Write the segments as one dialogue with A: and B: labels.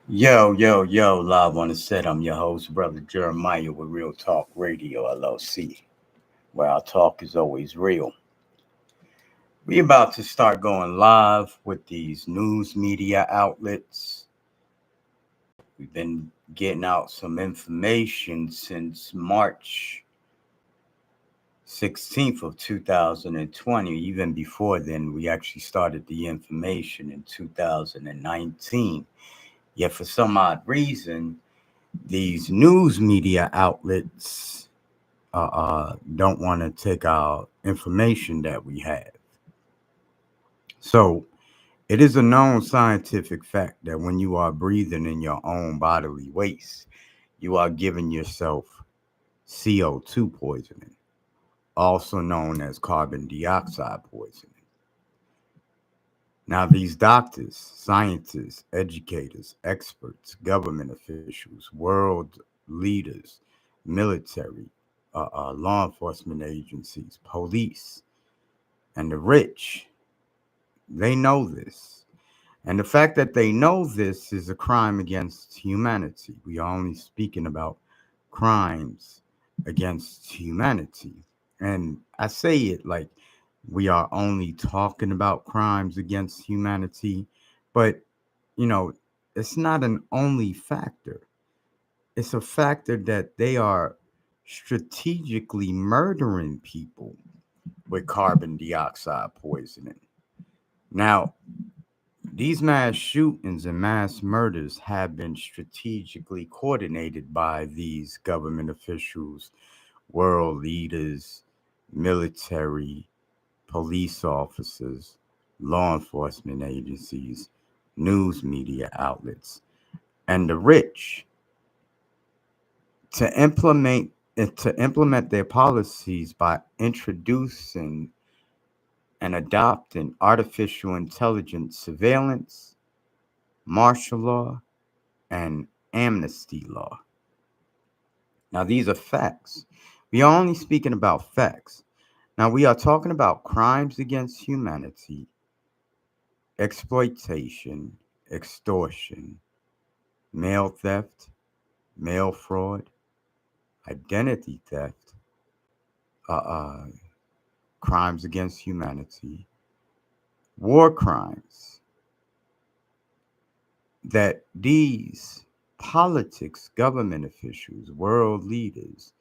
A: Yo, live on the set. I'm your host, Brother Jeremiah with Real Talk Radio LLC, where our talk is always real. We about to start going live with these news media outlets. We've been getting out some information since March 16th of 2020. Even before then, we actually started the information in 2019. Yet for some odd reason, these news media outlets don't want to take our information that we have. So it is a known scientific fact that when you are breathing in your own bodily waste, you are giving yourself CO2 poisoning, also known as carbon dioxide poisoning. Now, these doctors, scientists, educators, experts, government officials, world leaders, military, law enforcement agencies, police, and the rich, they know this. And the fact that they know this is a crime against humanity. We are only speaking about crimes against humanity. And I say it like we are only talking about crimes against humanity, but you know, it's not an only factor. It's a factor that they are strategically murdering people with carbon dioxide poisoning. Now, these mass shootings and mass murders have been strategically coordinated by these government officials, world leaders, military, police officers, law enforcement agencies, news media outlets, and the rich to implement their policies by introducing and adopting artificial intelligence surveillance, martial law, and amnesty law. Now, these are facts. We are only speaking about facts. Now, we are talking about crimes against humanity, exploitation, extortion, mail theft, mail fraud, identity theft, uh, uh, crimes against humanity, war crimes, that these politics, government officials, world leaders,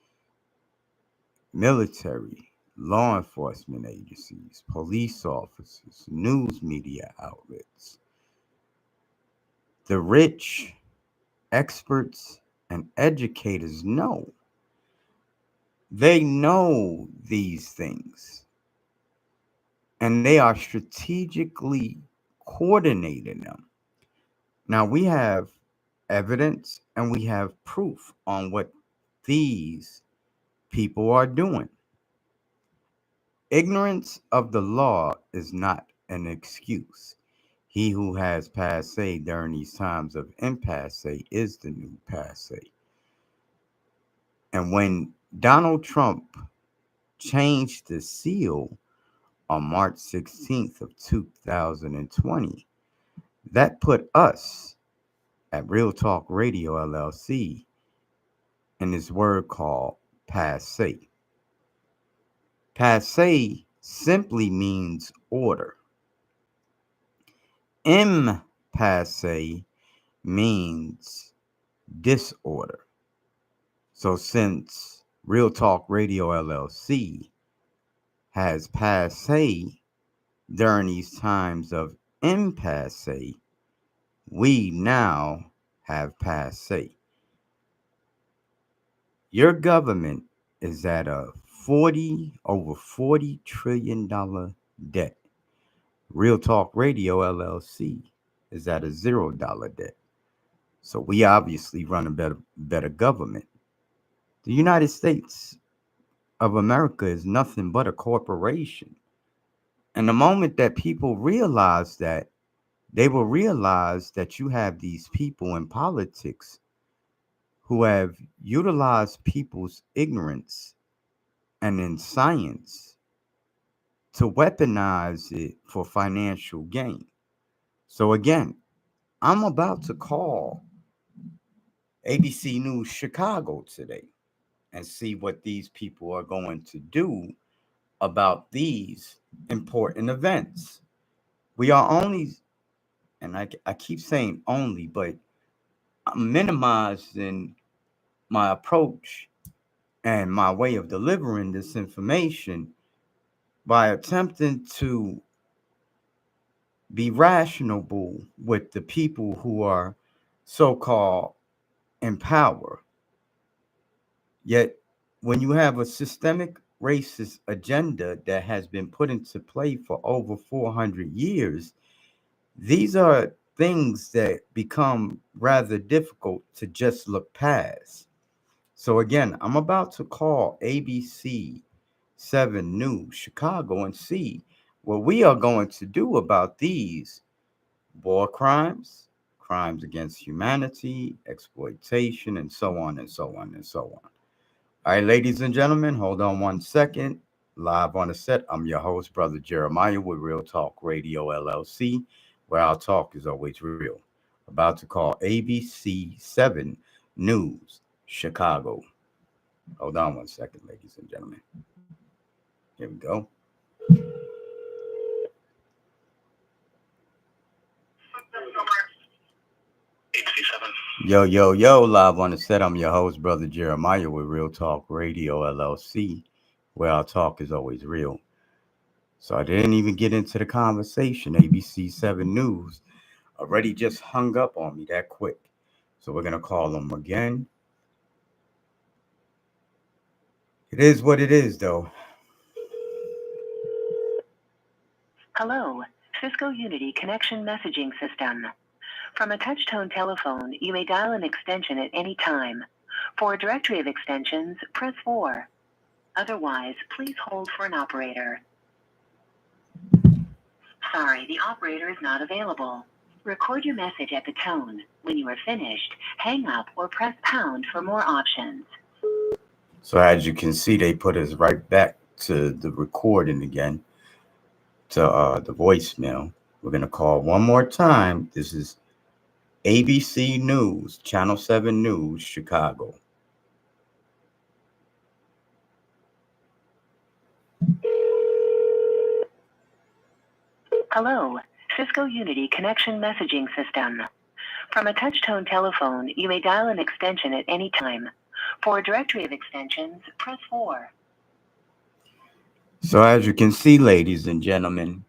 A: military, law enforcement agencies, police officers, news media outlets, the rich, experts, and educators know. They know these things, and they are strategically coordinating them. Now, we have evidence and we have proof on what these people are doing. Ignorance of the law is not an excuse. He who has passe during these times of impasse is the new passe. And when Donald Trump changed the seal on March 16th of 2020, that put us at Real Talk Radio LLC in this word called passe. Passe simply means order. Impasse means disorder. So since Real Talk Radio LLC has passe during these times of impasse, we now have passe. Your government is at a over $40 trillion debt. Real Talk Radio LLC is at a $0 debt. So we obviously run a better government. The United States of America is nothing but a corporation. And the moment that people realize that, they will realize that you have these people in politics who have utilized people's ignorance and in science to weaponize it for financial gain. So again, I'm about to call ABC News Chicago today and see what these people are going to do about these important events. We are only, and I keep saying only, but I'm minimizing my approach and my way of delivering this information by attempting to be rational with the people who are so called in power. Yet, when you have a systemic racist agenda that has been put into play for over 400 years, these are things that become rather difficult to just look past. So, again, I'm about to call ABC 7 News Chicago and see what we are going to do about these war crimes, crimes against humanity, exploitation, and so on and so on and so on. All right, ladies and gentlemen, hold on one second. Live on the set, I'm your host, Brother Jeremiah, with Real Talk Radio LLC, where our talk is always real. About to call ABC 7 News Chicago. Hold on one second, ladies and gentlemen. Here we go. Yo, yo, yo, live on the set. I'm your host, Brother Jeremiah, with Real Talk Radio LLC, where our talk is always real. So I didn't even get into the conversation. ABC 7 News already just hung up on me that quick. So we're going to call them again. It is what it is, though.
B: Hello, Cisco Unity Connection Messaging System. From a touch-tone telephone, you may dial an extension at any time. For a directory of extensions, press 4. Otherwise, please hold for an operator. Sorry, the operator is not available. Record your message at the tone. When you are finished, hang up or press pound for more options.
A: So as you can see, they put us right back to the recording again, to the voicemail. We're going to call one more time. This is ABC News, Channel 7 News, Chicago.
B: Hello, Cisco Unity Connection Messaging System. From a touch-tone telephone, you may dial an extension at any time. For a directory of extensions, press 4.
A: So as you can see, ladies and gentlemen,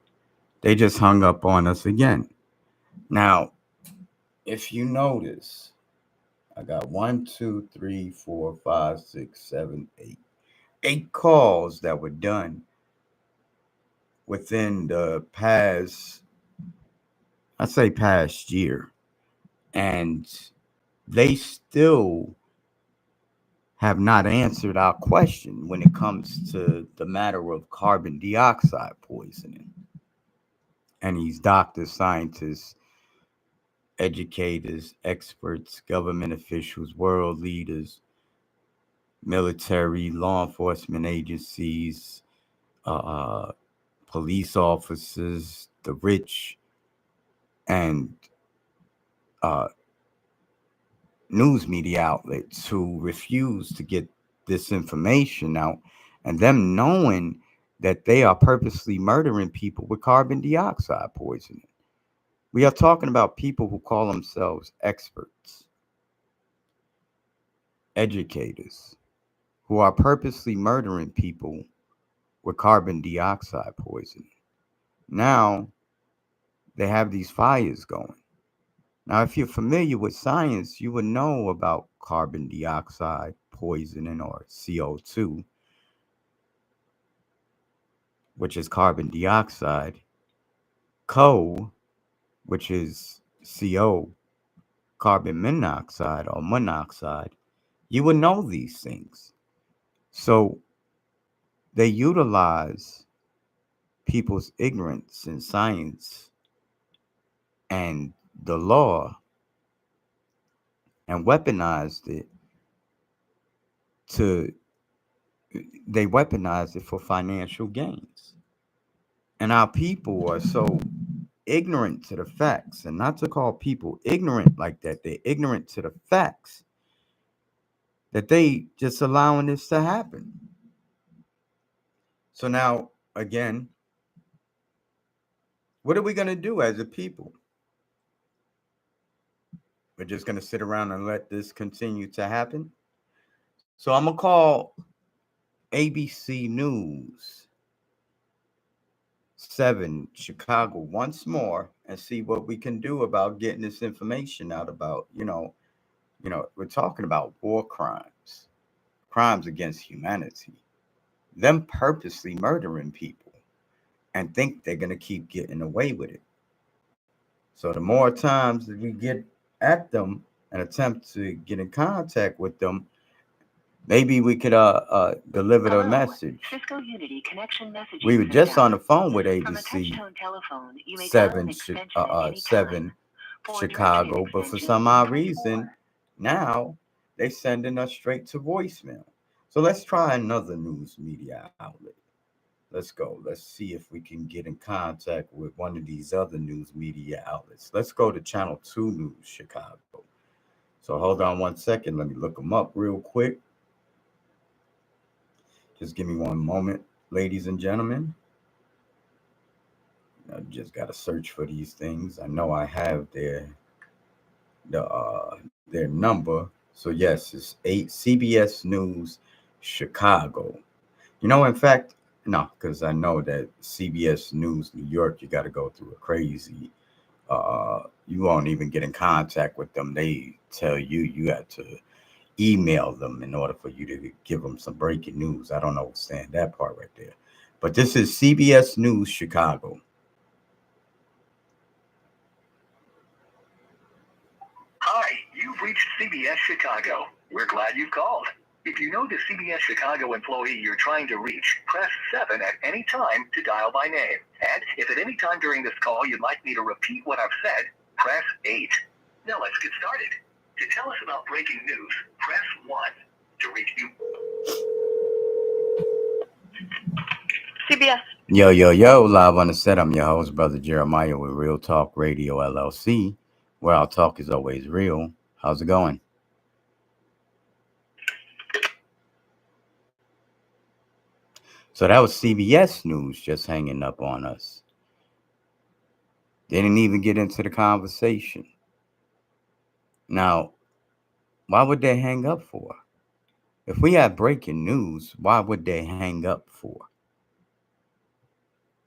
A: they just hung up on us again. Now, if you notice, I got 1, 2, 3, 4, 5, 6, 7, 8. 8 calls that were done within the past, I'd say past year. And they still have not answered our question when it comes to the matter of carbon dioxide poisoning. And these doctors, scientists, educators, experts, government officials, world leaders, military, law enforcement agencies, uh, police officers, the rich, and uh, news media outlets who refuse to get this information out, and them knowing that they are purposely murdering people with carbon dioxide poisoning. We are talking about people who call themselves experts, educators, who are purposely murdering people with carbon dioxide poisoning. Now they have these fires going. Now, if you're familiar with science, you would know about carbon dioxide poisoning, or CO2, which is carbon dioxide, CO, which is CO, carbon monoxide or monoxide. You would know these things. So they utilize people's ignorance in science and the law and weaponized it to they weaponized it for financial gains. And our people are so ignorant to the facts, and not to call people ignorant like that, they're ignorant to the facts. that they just allowing this to happen. So now, again, what are we going to do as a people? We're just going to sit around and let this continue to happen. So I'm going to call ABC News 7 Chicago once more and see what we can do about getting this information out about, we're talking about war crimes, crimes against humanity, them purposely murdering people and think they're going to keep getting away with it. So the more times that we get at them and attempt to get in contact with them, maybe we could deliver the
B: Hello,
A: message.
B: Cisco Unity Connection Messaging
A: We were just on
B: System.
A: the phone with
B: From a
A: ABC
B: touch-tone telephone, you may dial an
A: 7
B: extension at any time.
A: 7
B: For a directory of
A: Chicago, but for
B: extensions,
A: some odd
B: press
A: reason
B: 4.
A: now they sending us straight to voicemail. So let's try another news media outlet. Let's go. Let's see if we can get in contact with one of these other news media outlets. Let's go to Channel 2 News Chicago. So hold on 1 second. Let me look them up real quick. Just give me one moment, ladies and gentlemen. I just got to search for these things. I know I have their number. So yes, it's 8 CBS News Chicago. In fact, no, because I know that CBS News New York, you got to go through a crazy. You won't even get in contact with them. They tell you have to email them in order for you to give them some breaking news. I don't understand that part right there. But this is CBS News Chicago.
B: Hi, you've reached CBS Chicago. We're glad you've called. If you know the CBS Chicago employee you're trying to reach, press 7 at any time to dial by name. And if at any time during this call you'd like me to repeat what I've said, press 8. Now let's get started. To tell us about breaking news, press 1. To reach you. CBS.
A: Yo, live on the set. I'm your host, Brother Jeremiah with Real Talk Radio LLC, where our talk is always real. How's it going? So that was CBS News just hanging up on us. They didn't even get into the conversation. Now, why would they hang up for? If we have breaking news, why would they hang up for?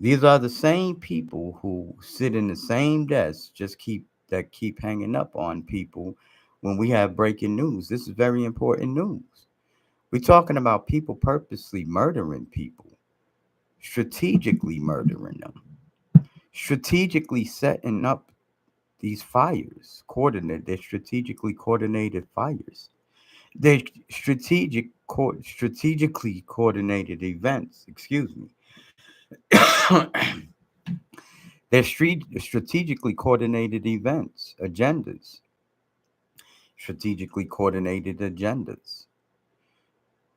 A: These are the same people who sit in the same desk, keep hanging up on people when we have breaking news. This is very important news. We're talking about people purposely murdering people, strategically murdering them, strategically setting up these fires, they're strategically coordinated fires. They're strategically coordinated events, excuse me. They're strategically coordinated events, agendas, strategically coordinated agendas.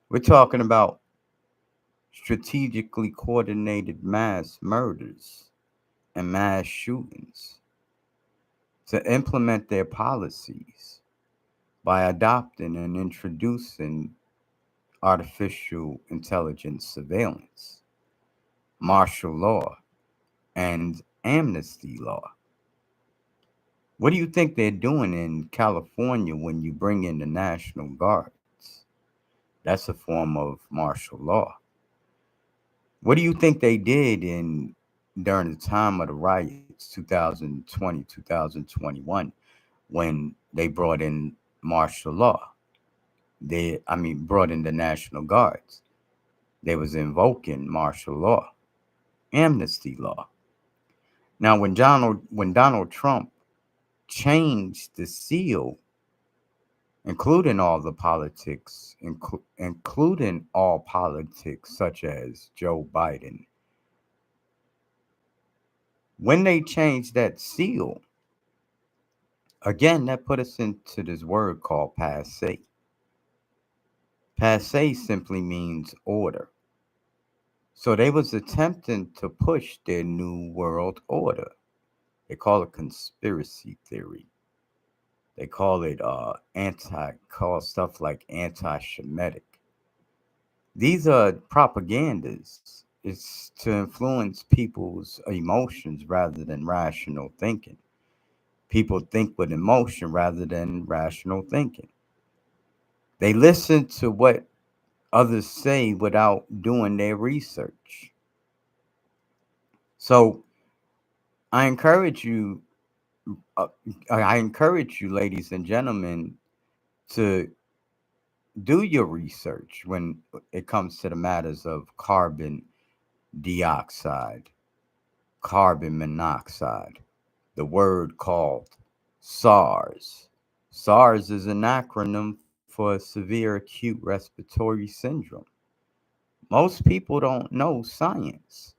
A: We're talking about strategically coordinated mass murders and mass shootings to implement their policies by adopting and introducing artificial intelligence surveillance, martial law, and amnesty law. What do you think they're doing in California when you bring in the National Guards? That's a form of martial law. What do you think they did during the time of the riots, 2020, 2021, when they brought in martial law? Brought in the National Guards. They was invoking martial law, amnesty law. Now, when Donald Trump changed the seal, including all the politics, including all politics such as Joe Biden, when they changed that seal, again, that put us into this word called passe. Passe simply means order. So they was attempting to push their new world order. They call it conspiracy theory. They call it call stuff like anti-Shemitic. These are propagandas. It's to influence people's emotions rather than rational thinking. People think with emotion rather than rational thinking. They listen to what others say without doing their research. So I encourage you, uh, I encourage you, ladies and gentlemen, to do your research when it comes to the matters of carbon dioxide, carbon monoxide, the word called SARS. SARS is an acronym for severe acute respiratory syndrome. Most people don't know science.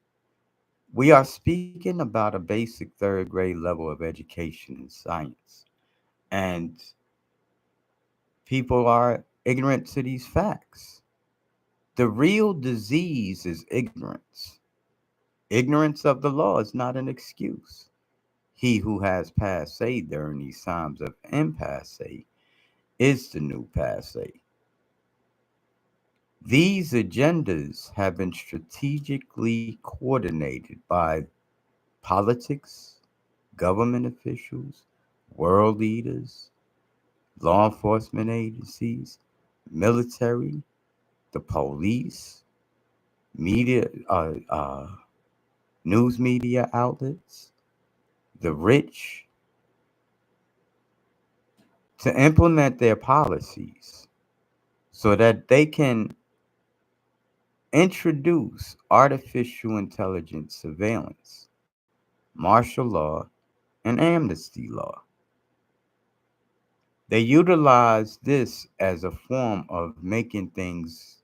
A: We are speaking about a basic third grade level of education in science, and people are ignorant to these facts. The real disease is ignorance. Ignorance of the law is not an excuse. He who has passe during these times of impasse is the new passe. These agendas have been strategically coordinated by politics, government officials, world leaders, law enforcement agencies, military, the police, media, news media outlets, the rich, to implement their policies so that they can introduce artificial intelligence surveillance, martial law, and amnesty law. They utilize this as a form of making things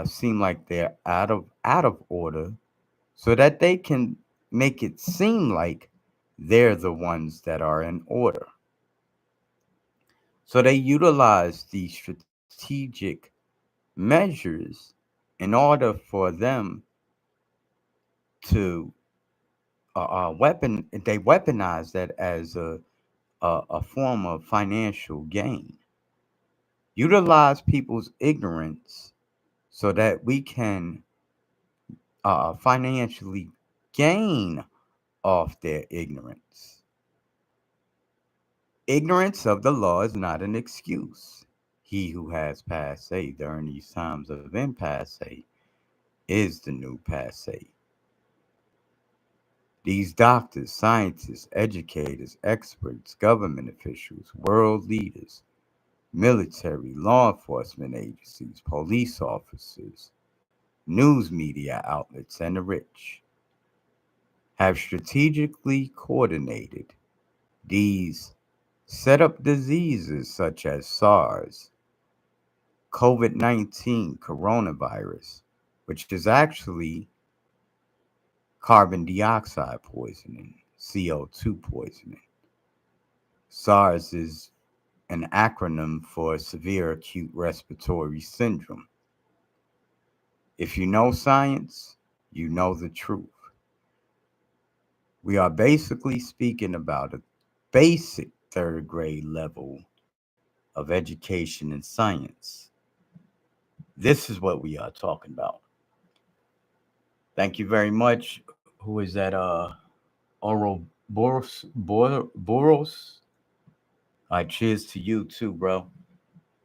A: seem like they're out of order, so that they can make it seem like they're the ones that are in order. So they utilize these strategic measures in order for them to they weaponize that as a form of financial gain. Utilize people's ignorance so that we can financially gain off their ignorance. Ignorance of the law is not an excuse. He who has passe during these times of impasse is the new passe. These doctors, scientists, educators, experts, government officials, world leaders, military, law enforcement agencies, police officers, news media outlets, and the rich have strategically coordinated these set up diseases such as SARS, COVID 19, coronavirus, which is actually carbon dioxide poisoning, CO2 poisoning. SARS is an acronym for severe acute respiratory syndrome. If you know science, you know the truth. We are basically speaking about a basic third grade level of education in science. This is what we are talking about. Thank you very much. Who is that? Oral Boros. All right, cheers to you too, bro.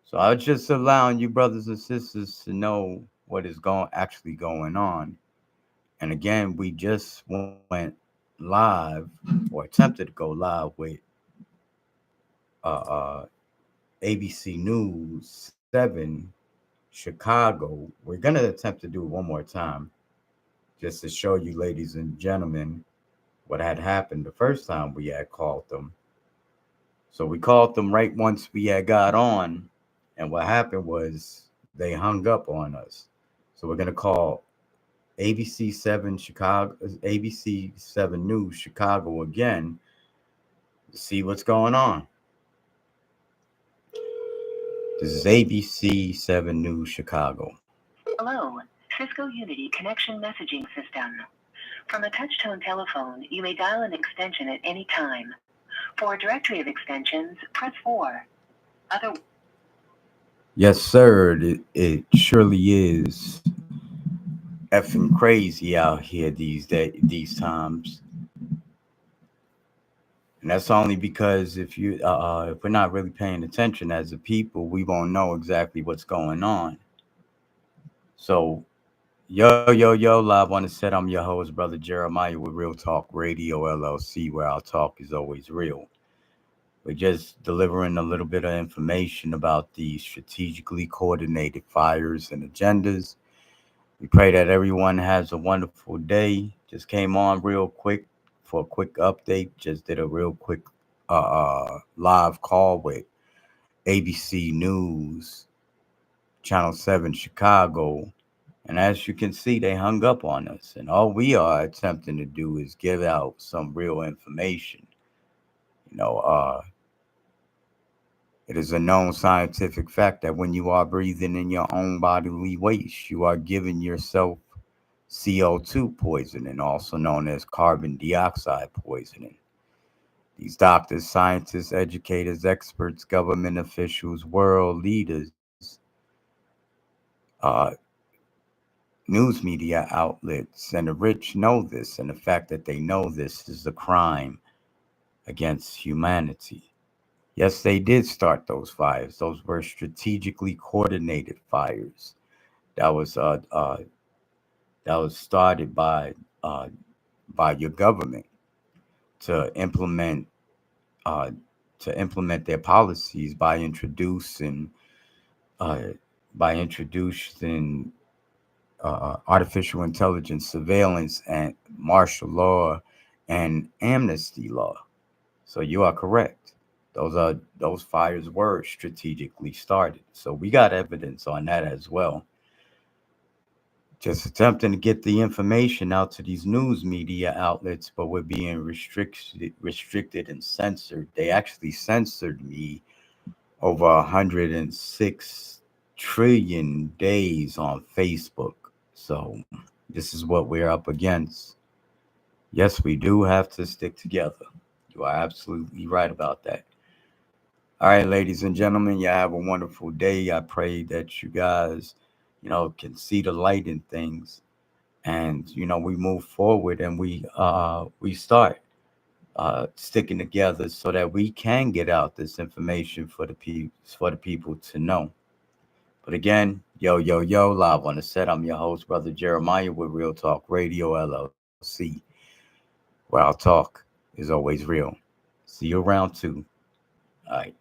A: So I was just allowing you brothers and sisters to know what is actually going on. And again, we just went live or attempted to go live with uh, ABC News 7 Chicago. We're gonna attempt to do it one more time just to show you, ladies and gentlemen, what had happened the first time we had called them. So we called them right once we had got on, and what happened was they hung up on us. So we're gonna call ABC 7 Chicago, ABC 7 News Chicago again to see what's going on. This is ABC 7 News Chicago.
B: Hello, Cisco Unity Connection Messaging System. From a touch-tone telephone, you may dial an extension at any time. For For a directory of extensions, press 4. Other.
A: Yes, sir. It surely is effing crazy out here these times, and that's only because if we're not really paying attention as a people, we won't know exactly what's going on. So, yo, live on the set. I'm your host, brother Jeremiah, with Real Talk Radio LLC, where our talk is always real. We're just delivering a little bit of information about the strategically coordinated fires and agendas. We pray that everyone has a wonderful day. Just came on real quick for a quick update. Just did a real quick live call with ABC News, Channel 7 Chicago. And as you can see, they hung up on us. And all we are attempting to do is give out some real information. You know, it is a known scientific fact that when you are breathing in your own bodily waste, you are giving yourself CO2 poisoning, also known as carbon dioxide poisoning. These doctors, scientists, educators, experts, government officials, world leaders, uh, news media outlets, and the rich know this, and the fact that they know this is a crime against humanity. Yes, they did start those fires. Those were strategically coordinated fires. That was uh, uh, that was started uh, by your government to implement uh, their policies uh, by introducing artificial intelligence surveillance and martial law and amnesty law. So you are correct. Those fires were strategically started. So we got evidence on that as well. Just attempting to get the information out to these news media outlets, but we're being restricted and censored. They actually censored me over 106 trillion days on Facebook. So this is what we're up against. Yes, we do have to stick together. You are absolutely right about that. All right, ladies and gentlemen, you have a wonderful day. I pray that you guys, can see the light in things, and we move forward and we start sticking together so that we can get out this information for the people to know. But again, yo, live on the set. I'm your host, brother Jeremiah, with Real Talk Radio LLC, where our talk is always real. See you around too. All right.